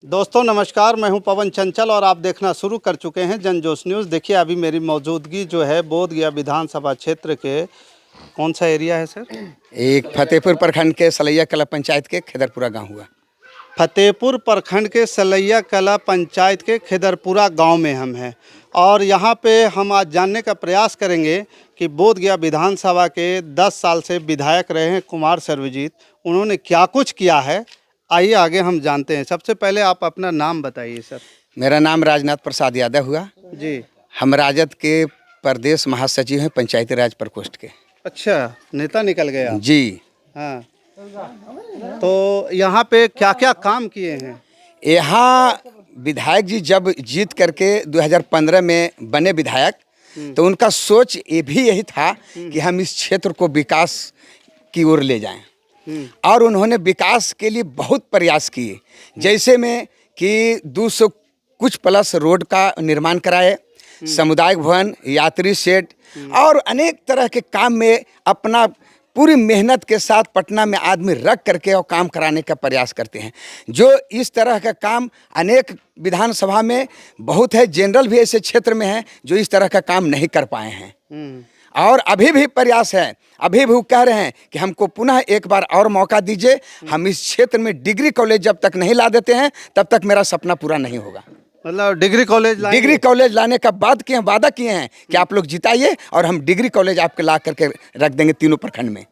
दोस्तों नमस्कार, मैं हूं पवन चंचल और आप देखना शुरू कर चुके हैं जनजोश न्यूज़। देखिए अभी मेरी मौजूदगी जो है बोधगया विधानसभा क्षेत्र के कौन सा एरिया है सर? एक फतेहपुर प्रखंड के सलैया कला पंचायत के खेदरपुरा गांव हुआ। फतेहपुर प्रखंड के सलैया कला पंचायत के खेदरपुरा गांव में हम हैं और यहां पे हम आज जानने का प्रयास करेंगे कि बोधगया विधानसभा के 10 साल से विधायक रहे हैं कुमार सर्वजीत, उन्होंने क्या कुछ किया है। आइए आगे हम जानते हैं। सबसे पहले आप अपना नाम बताइए सर। मेरा नाम राजनाथ प्रसाद यादव हुआ जी। हम राजद के प्रदेश महासचिव हैं पंचायती राज प्रकोष्ठ के। अच्छा, नेता निकल गए आप। जी हाँ, तो यहाँ पे क्या क्या काम किए हैं? यहाँ विधायक जी जब जीत करके 2015 में बने विधायक तो उनका सोच ये भी यही था कि हम इस क्षेत्र को विकास की ओर ले जाएं और उन्होंने विकास के लिए बहुत प्रयास किए। जैसे में कि 200 कुछ प्लस रोड का निर्माण कराए, सामुदायिक भवन, यात्री शेड और अनेक तरह के काम में अपना पूरी मेहनत के साथ पटना में आदमी रख करके और काम कराने का प्रयास करते हैं। जो इस तरह का काम अनेक विधानसभा में बहुत है, जनरल भी ऐसे क्षेत्र में है जो इस तरह का काम नहीं कर पाए हैं और अभी भी प्रयास है। अभी भी वो कह रहे हैं कि हमको पुनः एक बार और मौका दीजिए, हम इस क्षेत्र में डिग्री कॉलेज जब तक नहीं ला देते हैं तब तक मेरा सपना पूरा नहीं होगा। मतलब डिग्री कॉलेज लाने का वादा किए हैं कि आप लोग जिताइए और हम डिग्री कॉलेज आपके ला करके रख देंगे तीनों प्रखंड में।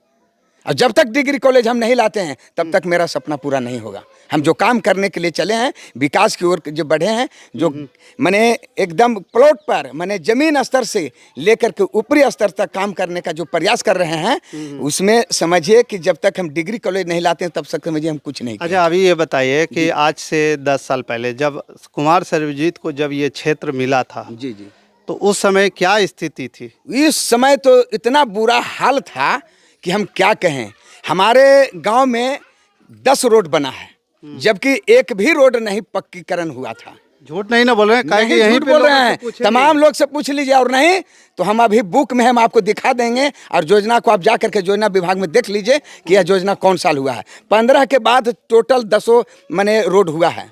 और जब तक डिग्री कॉलेज हम नहीं लाते हैं तब तक मेरा सपना पूरा नहीं होगा। हम जो काम करने के लिए चले हैं, विकास की ओर जो बढ़े हैं, जो मैंने एकदम प्लॉट पर मैंने जमीन स्तर से लेकर के ऊपरी स्तर तक काम करने का जो प्रयास कर रहे हैं, उसमें समझिए कि जब तक हम डिग्री कॉलेज नहीं लाते हैं तब तक समझिए हम कुछ नहीं। अच्छा, अभी ये बताइए कि आज से 10 साल पहले जब कुमार सर्वजीत को जब ये क्षेत्र मिला था, जी जी, तो उस समय क्या स्थिति थी? इस समय तो इतना बुरा हाल था कि हम क्या कहें। हमारे गांव में 10 रोड बना है जबकि एक भी रोड नहीं पक्कीकरण हुआ था। झूठ नहीं ना बोल रहे हैं, काहे कि यहीं पे बोल रहे हैं, तमाम लोग से पूछ लीजिए और नहीं तो हम अभी बुक में हम आपको दिखा देंगे और योजना को आप जा करके योजना विभाग में देख लीजिए कि यह योजना कौन साल हुआ है। 15 के बाद टोटल 10 मैंने रोड हुआ है।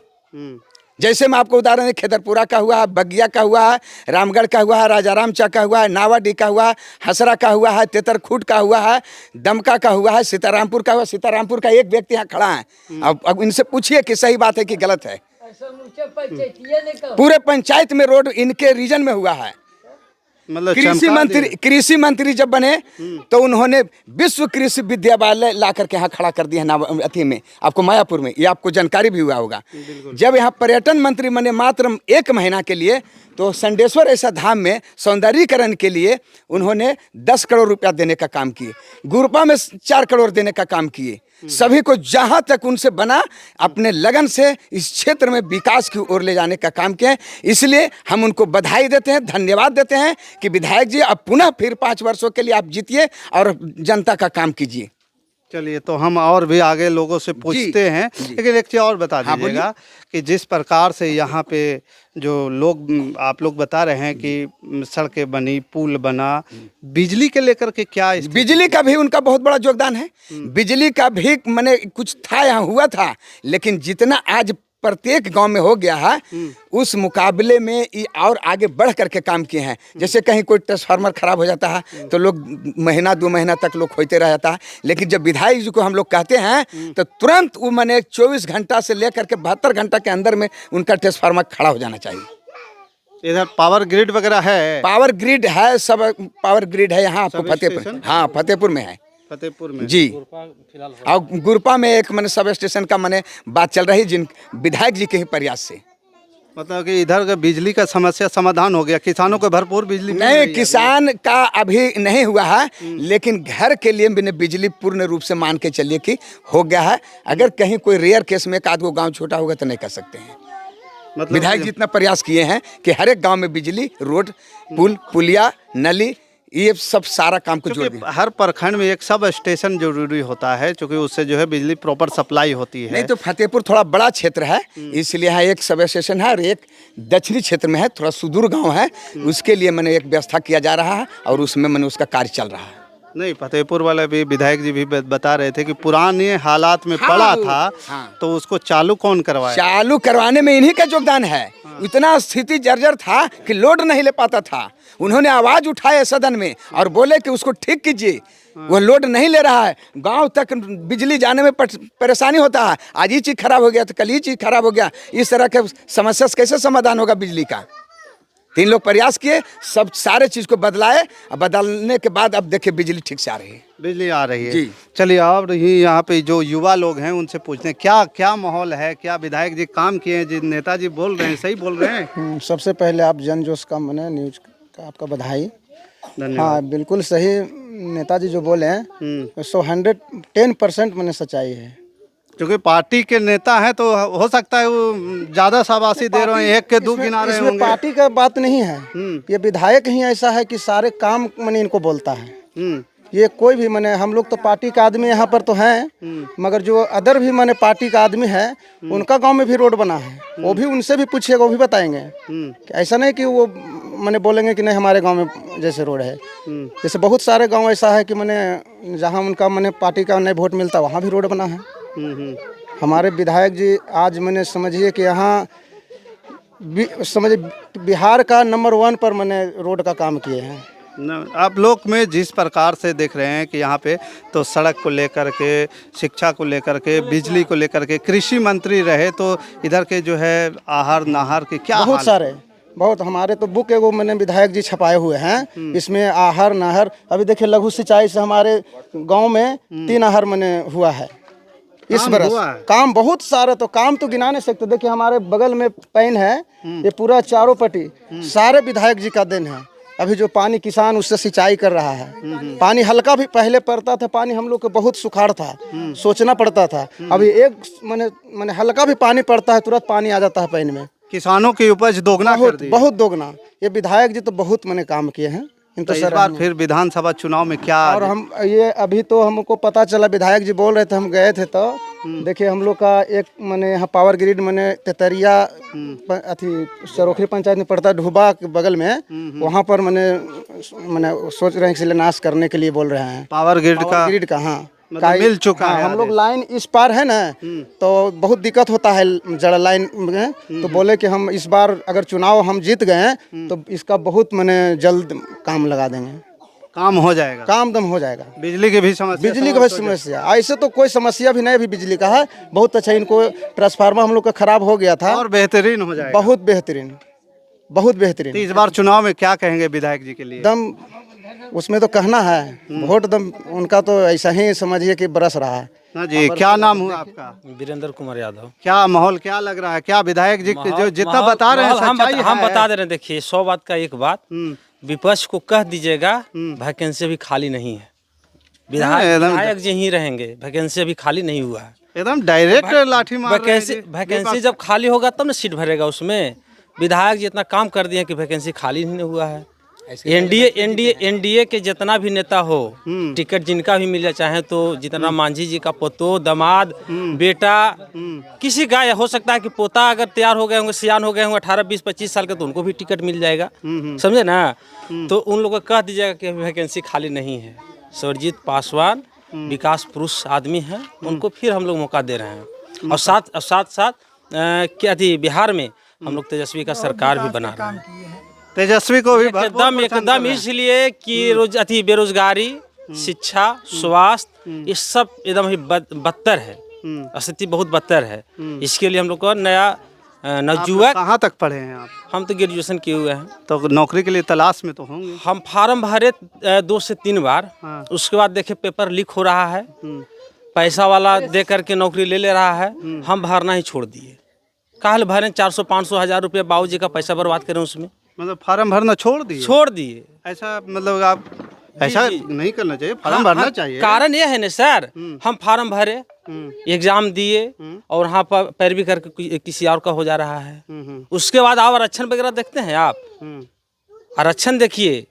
जैसे मैं आपको उदाहरण है, खेदरपुरा का हुआ है, बगिया का हुआ है, रामगढ़ का हुआ है, राजाराम चा का हुआ है, नावाडी का हुआ है, हसरा का हुआ है, तेतरखूट का हुआ है, दमका का हुआ है, सीतारामपुर का हुआ। सीतारामपुर का एक व्यक्ति यहाँ खड़ा है, अब इनसे पूछिए कि सही बात है कि गलत है। पूरे पंचायत में रोड इनके रीजन में हुआ है। मतलब कृषि मंत्री जब बने तो उन्होंने विश्व कृषि विद्यालय ला करके यहाँ खड़ा कर दिया अथी में, आपको मायापुर में, ये आपको जानकारी भी हुआ होगा। जब यहाँ पर्यटन मंत्री बने मात्र 1 महीना के लिए तो संडेश्वर ऐसा धाम में सौंदर्यीकरण के लिए उन्होंने 10 करोड़ रुपया देने का काम किए, गुरपा में 4 करोड़ देने का काम किए। सभी को जहां तक उनसे बना अपने लगन से इस क्षेत्र में विकास की ओर ले जाने का काम किया। इसलिए हम उनको बधाई देते हैं, धन्यवाद देते हैं कि विधायक जी अब पुनः फिर 5 वर्षों के लिए आप जीतिए और जनता का काम कीजिए। चलिए, तो हम और भी आगे लोगों से पूछते हैं, लेकिन एक चीज़ और बता दीजिएगा कि जिस प्रकार से यहाँ पे जो लोग आप लोग बता रहे हैं कि सड़कें बनी, पुल बना, बिजली के लेकर के क्या? बिजली का भी उनका बहुत बड़ा योगदान है। बिजली का भी मैंने कुछ था यहाँ हुआ था, लेकिन जितना आज प्रत्येक गांव में हो गया है उस मुकाबले में ये और आगे बढ़ करके काम किए हैं। जैसे कहीं कोई ट्रांसफार्मर खराब हो जाता है तो लोग महीना 2 महीना तक लोग खोजते रह जाता है, लेकिन जब विधायक जी को हम लोग कहते हैं तो तुरंत वो मैंने 24 घंटा से लेकर के 72 घंटा के अंदर में उनका ट्रांसफार्मर खड़ा हो जाना चाहिए। इधर पावर ग्रिड वगैरह है? पावर ग्रिड है, सब पावर ग्रिड है यहाँ आपको फतेहपुर, हाँ फतेहपुर में है, फतेहपुर में जी। और गुरपा में एक मैंने सब स्टेशन का मैंने बात चल रही जिन विधायक जी के ही प्रयास से। मतलब कि इधर का बिजली का समस्या समाधान हो गया, किसानों को भरपूर बिजली नहीं, किसान का अभी नहीं हुआ है, लेकिन घर के लिए मैंने बिजली पूर्ण रूप से मान के चलिए कि हो गया है। अगर कहीं कोई रेयर केस में एक आध को गाँव छोटा होगा तो नहीं कर सकते हैं। मतलब विधायक जी इतना प्रयास किए हैं कि हर एक गाँव में बिजली, रोड, पुल, पुलिया, नली, ये सब सारा काम को जोड़ दिया। हर प्रखंड में एक सब स्टेशन जरूरी होता है क्योंकि उससे जो है बिजली प्रॉपर सप्लाई होती है। नहीं तो फतेहपुर थोड़ा बड़ा क्षेत्र है, इसलिए यहाँ एक सब स्टेशन है और एक दक्षिणी क्षेत्र में है, थोड़ा सुदूर गांव है, उसके लिए मैंने एक व्यवस्था किया जा रहा है और उसमें मैंने उसका कार्य चल रहा है। नहीं, फतेहपुर वाले भी विधायक जी भी बता रहे थे कि पुराने हालात में पड़ा था, हाँ। तो उसको चालू कौन करवाया? चालू करवाने में इन्हीं का योगदान है। इतना स्थिति जर्जर था कि लोड नहीं ले पाता था। उन्होंने आवाज उठाए सदन में और बोले कि उसको ठीक कीजिए, वो लोड नहीं ले रहा है। गांव तक बिजली जाने में परेशानी होता है। आज ये चीज खराब हो गया तो कल ये चीज खराब हो गया। इस तरह के समस्या से कैसे समाधान होगा बिजली का? 3 लोग प्रयास किए, सब सारे चीज को बदलाए। और बदलने के बाद अब देखिए बिजली ठीक से आ रही है। बिजली आ रही है जी। चलिए, और ही यहाँ पे जो युवा लोग हैं उनसे पूछते हैं क्या क्या माहौल है, क्या विधायक जी काम किए हैं? जिन नेताजी बोल रहे हैं सही बोल रहे हैं? सबसे पहले आप जन जोश का मैंने न्यूज का आपका बधाई। धन्यवाद। हाँ, बिल्कुल सही नेताजी जो बोले हैं 110% मैंने सच्चाई है। क्योंकि पार्टी के नेता हैं तो हो सकता है वो ज़्यादा शाबाशी दे रहे हैं, एक के दो गिना रहे इसमें होंगे। पार्टी का बात नहीं है। ये विधायक ही ऐसा है कि सारे काम मैंने इनको बोलता है। ये कोई भी मैंने, हम लोग तो पार्टी का आदमी यहाँ पर तो हैं, मगर जो अदर भी मैंने पार्टी का आदमी है उनका गांव में भी रोड बना है, वो भी उनसे भी पूछिएगा, वो भी बताएंगे। ऐसा नहीं कि वो मैंने बोलेंगे कि नहीं हमारे गांव में जैसे रोड है। जैसे बहुत सारे गांव ऐसा है कि मैंने जहां उनका मैंने पार्टी का नहीं वोट मिलता वहाँ भी रोड बना है। हमारे विधायक जी आज मैंने समझिए कि यहाँ समझिए बिहार का नंबर 1 पर मैंने रोड का काम किए हैं। आप लोग में जिस प्रकार से देख रहे हैं कि यहाँ पे तो सड़क को लेकर के, शिक्षा को लेकर के, बिजली को लेकर के, कृषि मंत्री रहे तो इधर के जो है आहार नाहार के क्या बहुत हाल? सारे, बहुत हमारे तो बुक एगो मैंने विधायक जी छपाए हुए हैं। इसमें आहार नाहर, अभी देखिए लघु सिंचाई से हमारे गांव में 3 आहार मैंने हुआ है इस बरस। काम बहुत सारा, तो काम तो गिना नहीं सकते। देखिए हमारे बगल में पैन है, ये पूरा चारों पट्टी सारे विधायक जी का देन है। अभी जो पानी किसान उससे सिंचाई कर रहा है, पानी हल्का भी पहले पड़ता था, पानी हम लोग को बहुत सुखाड़ था, सोचना पड़ता था। अभी एक मैंने हल्का भी पानी पड़ता है तुरंत पानी आ जाता है पैन में। किसानों की उपज दोगुना कर दी। बहुत दोगुना। ये विधायक जी तो बहुत मैंने काम किए हैं। तो इस बार फिर विधानसभा चुनाव में क्या? और हम ये अभी तो हमको पता चला, विधायक जी बोल रहे थे, हम गए थे तो देखिए हम लोग का एक मैंने यहाँ पावर ग्रिड मैंने तेतरिया अथी सरोखरी पंचायत में पड़ता है, ढुबा के बगल में, वहाँ पर मैंने सोच रहे हैं शिलान्यास करने के लिए बोल रहे हैं। पावर ग्रिड का हाँ मतलब मिल चुका है। हम लोग लाइन इस पार है ना, तो बहुत दिक्कत होता है जड़ा लाइन में। तो बोले कि हम इस बार अगर चुनाव हम जीत गए तो इसका बहुत मैंने जल्द काम लगा देंगे, काम हो जाएगा, काम दम हो जाएगा। बिजली की भी समस्या, बिजली की भी समस्या, ऐसे तो कोई समस्या भी नहीं, अभी बिजली का है बहुत अच्छा। इनको ट्रांसफार्मर हम लोग का खराब हो गया था, और बेहतरीन हो जाएगा, बहुत बेहतरीन, बहुत बेहतरीन। तो इस बार चुनाव में क्या कहेंगे विधायक जी के लिए? दम उसमें तो कहना है, वोट दम उनका तो ऐसा ही समझिए कि बरस रहा है। हाँ जी, क्या नाम हुआ आपका? वीरेंद्र कुमार यादव। क्या माहौल क्या लग रहा है? क्या विधायक जी जो जितना बता रहे हैं सच्चाई हम बता दे रहे हैं। देखिए 100 बात का एक बात, विपक्ष को कह दीजिएगा वैकेंसी भी खाली नहीं है, विधायक जी ही रहेंगे, वैकेंसी अभी खाली नहीं हुआ है। एकदम डायरेक्ट लाठी मार रहे हैं जी। वैकेंसी जब खाली होगा तब ना सीट भरेगा उसमें। विधायक जी इतना काम कर दिए कि वैकेंसी खाली नहीं हुआ है। एनडीए के जितना भी नेता हो, टिकट जिनका भी मिल जाए, चाहे तो जितना मांझी जी का पोतो, दामाद, बेटा, किसी का हो सकता है कि पोता अगर तैयार हो गए होंगे, सियान हो गए होंगे 18, 20, 25 साल के, तो उनको भी टिकट मिल जाएगा। समझे ना? तो उन लोगों को कह दीजिएगा कि वैकेंसी खाली नहीं है। स्वर्गीय पासवान विकास पुरुष आदमी हैं, उनको फिर हम लोग मौका दे रहे हैं। और साथ क्या थी, बिहार में हम लोग तेजस्वी का सरकार भी बना रहे हैं। तेजस्वी को भी एकदम इसलिए कि बेरोजगारी, शिक्षा, स्वास्थ्य, ये सब एकदम ही बदतर है, स्थिति बहुत बदतर है। इसके लिए हम लोग को नया नवजुवक। कहाँ तक पढ़े हैं आप? हम तो ग्रेजुएशन किए हुए हैं। तो नौकरी के लिए तलाश में तो होंगे। हम फार्म भरे 2 से 3 बार। उसके बाद देखे पेपर लीक हो रहा है, पैसा वाला दे करके नौकरी ले रहा है, हम भरना ही छोड़ दिए। काल भरें 400, 500, 1000 रुपये बाबूजी का पैसा बर्बाद करें उसमें। मतलब फार्म भरना छोड़ दिए? ऐसा मतलब आप ऐसा नहीं करना चाहिए, फार्म भरना चाहिए। कारण ये है ना सर, हम फार्म भरे, एग्जाम दिए और वहाँ पर पैरवी करके किसी और का हो जा रहा है। उसके बाद आप आरक्षण वगैरह देखते हैं आप, आरक्षण देखिए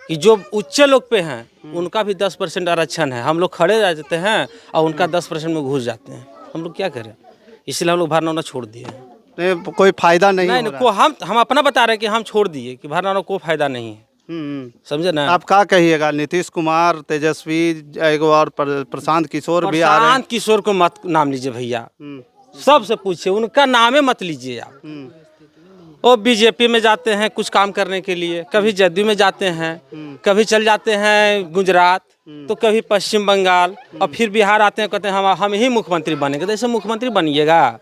कि जो उच्च लोग पे हैं उनका भी 10% आरक्षण है। हम लोग खड़े रह जाते हैं और उनका 10% में घुस जाते हैं। हम लोग क्या करें? इसलिए हम लोग भरना छोड़ दिए। कोई फायदा नहीं हम अपना बता रहे हैं कि हम छोड़ दिए कि भरना कोई फायदा नहीं है। समझे ना। आप क्या कहिएगा, नीतीश कुमार, तेजस्वी, एगो और प्रशांत किशोर भी आ रहे हैं। प्रशांत किशोर को मत नाम लीजिए भैया, सबसे पूछिए, उनका नामे मत लीजिए आप। वो बीजेपी में जाते हैं कुछ काम करने के लिए, कभी जदयू में जाते हैं, कभी चल जाते हैं गुजरात, तो कभी पश्चिम बंगाल, और फिर बिहार आते हैं, कहते हैं हम ही मुख्यमंत्री बनेंगे। तो ऐसे मुख्यमंत्री बनिएगा?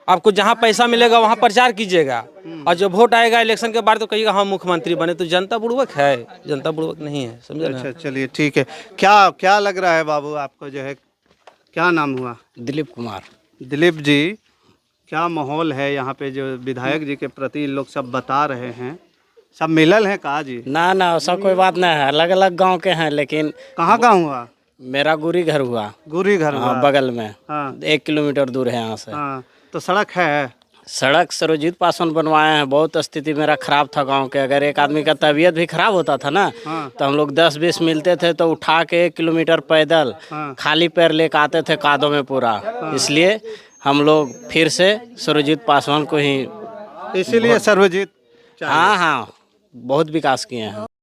आपको जहाँ पैसा मिलेगा वहाँ प्रचार कीजिएगा, और जो वोट आएगा इलेक्शन के बाद तो कहिएगा हम मुख्यमंत्री बने। तो जनता बुड़बक है? जनता बुड़बक नहीं है, समझे ना। अच्छा चलिए ठीक है। क्या क्या लग रहा है बाबू आपको, जो है क्या नाम हुआ? दिलीप कुमार। दिलीप जी, क्या माहौल है यहाँ पे जो विधायक जी के प्रति लोग सब बता रहे हैं? सब मिलल है कहा जी? ना ना ऐसा कोई बात नहीं है, अलग अलग गांव के हैं, लेकिन कहाँ हुआ? मेरा गुरी घर हुआ। गुरी घर हुआ? हाँ, बगल में। हाँ 1 किलोमीटर दूर है यहाँ से। हाँ, तो सड़क है? सड़क सर्वजीत पासवान बनवाए हैं। बहुत स्थिति मेरा खराब था गांव के। अगर एक आदमी का तबीयत भी खराब होता था ना, तो हम लोग 10-20 मिलते थे, तो उठा के 1 किलोमीटर पैदल खाली पैर लेकर आते थे कादों में पूरा। इसलिए हम लोग फिर से सर्वजीत पासवान को ही, इसीलिए सर्वजीत। हाँ हाँ, बहुत विकास किए हैं।